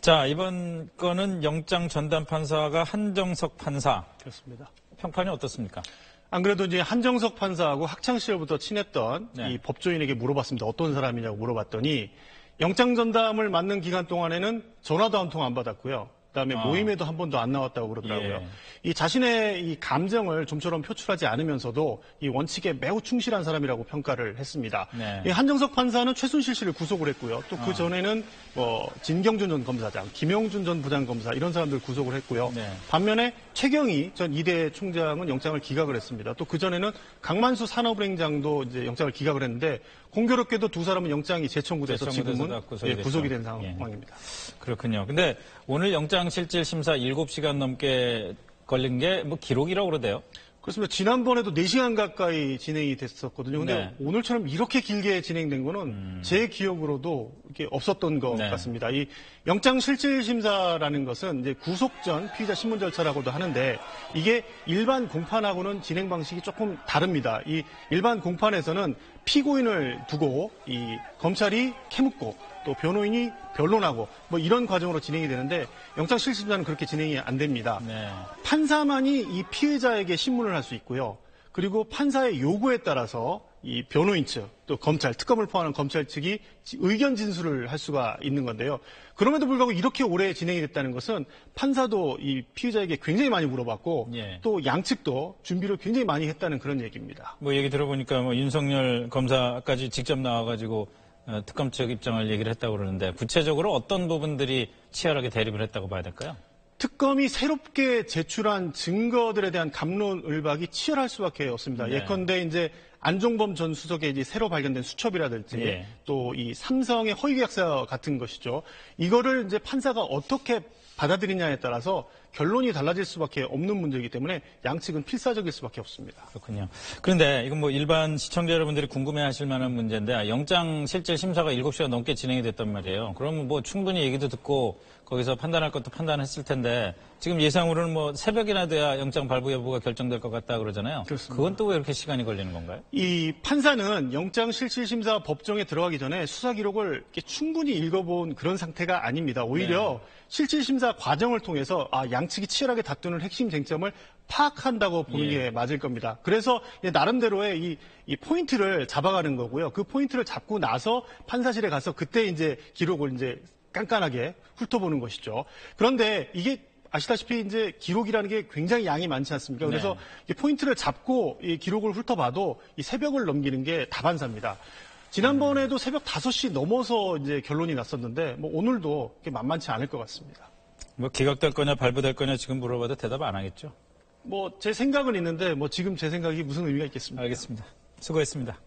자, 이번 건은 영장 전담 판사가 한정석 판사. 그렇습니다. 평판이 어떻습니까? 안 그래도 이제 한정석 판사하고 학창 시절부터 친했던 네. 이 법조인에게 물어봤습니다. 어떤 사람이냐고 물어봤더니 영장 전담을 맡는 기간 동안에는 전화도 한 통 안 받았고요. 그다음에 모임에도 한 번도 안 나왔다고 그러더라고요. 예. 이 자신의 이 감정을 좀처럼 표출하지 않으면서도 이 원칙에 매우 충실한 사람이라고 평가를 했습니다. 네. 이 한정석 판사는 최순실 씨를 구속을 했고요. 또 그 전에는 진경준 전 검사장, 김영준 전 부장검사 이런 사람들 구속을 했고요. 네. 반면에 최경희 전 이대 총장은 영장을 기각을 했습니다. 또 그 전에는 강만수 산업은행장도 이제 영장을 기각을 했는데 공교롭게도 두 사람은 영장이 재청구돼서 지금은 구속이 된 상황입니다. 그렇군요. 근데 오늘 영장실질심사 7시간 넘게 걸린 게 뭐 기록이라고 그러대요. 그렇습니다. 지난번에도 4시간 가까이 진행이 됐었거든요. 근데 네. 오늘처럼 이렇게 길게 진행된 거는 제 기억으로도 이렇게 없었던 것 네. 같습니다. 이 영장실질심사라는 것은 이제 구속 전 피의자 신문 절차라고도 하는데 이게 일반 공판하고는 진행 방식이 조금 다릅니다. 이 일반 공판에서는 피고인을 두고 이 검찰이 캐묻고 또 변호인이 변론하고 뭐 이런 과정으로 진행이 되는데 영장실질심사는 그렇게 진행이 안 됩니다. 네. 판사만이 이 피해자에게 신문을 할 수 있고요. 그리고 판사의 요구에 따라서 이 변호인 측, 또 검찰, 특검을 포함한 검찰 측이 의견 진술을 할 수가 있는 건데요. 그럼에도 불구하고 이렇게 오래 진행이 됐다는 것은 판사도 이 피해자에게 굉장히 많이 물어봤고 예. 또 양측도 준비를 굉장히 많이 했다는 그런 얘기입니다. 뭐 얘기 들어보니까 뭐 윤석열 검사까지 직접 나와가지고 특검 측 입장을 얘기를 했다고 그러는데 구체적으로 어떤 부분들이 치열하게 대립을 했다고 봐야 될까요? 특검이 새롭게 제출한 증거들에 대한 갑론을박이 치열할 수밖에 없습니다. 네. 예컨대 이제 안종범 전 수석의 이제 새로 발견된 수첩이라든지 예. 또 이 삼성의 허위계약서 같은 것이죠. 이거를 이제 판사가 어떻게 받아들이냐에 따라서 결론이 달라질 수밖에 없는 문제이기 때문에 양측은 필사적일 수밖에 없습니다. 그렇군요. 그런데 이건 뭐 일반 시청자 여러분들이 궁금해하실 만한 문제인데 영장 실질 심사가 7시간 넘게 진행이 됐단 말이에요. 그러면 뭐 충분히 얘기도 듣고 거기서 판단할 것도 판단했을 텐데 지금 예상으로는 뭐 새벽이나 돼야 영장 발부 여부가 결정될 것 같다 그러잖아요. 그렇습니다. 그건 또 왜 이렇게 시간이 걸리는 건가요? 이 판사는 영장실질심사 법정에 들어가기 전에 수사 기록을 이렇게 충분히 읽어본 그런 상태가 아닙니다. 오히려 실질심사 과정을 통해서 양측이 치열하게 다투는 핵심 쟁점을 파악한다고 보는 게 맞을 겁니다. 그래서 나름대로의 이 포인트를 잡아가는 거고요. 그 포인트를 잡고 나서 판사실에 가서 그때 이제 기록을 이제 깐깐하게 훑어보는 것이죠. 그런데 이게 아시다시피 이제 기록이라는 게 굉장히 양이 많지 않습니까? 그래서 이 포인트를 잡고 이 기록을 훑어봐도 이 새벽을 넘기는 게 다반사입니다. 지난번에도 새벽 5시 넘어서 이제 결론이 났었는데 뭐 오늘도 그렇게 만만치 않을 것 같습니다. 뭐 기각될 거냐 발부될 거냐 지금 물어봐도 대답 안 하겠죠? 뭐 제 생각은 있는데 뭐 지금 제 생각이 무슨 의미가 있겠습니까? 알겠습니다. 수고했습니다.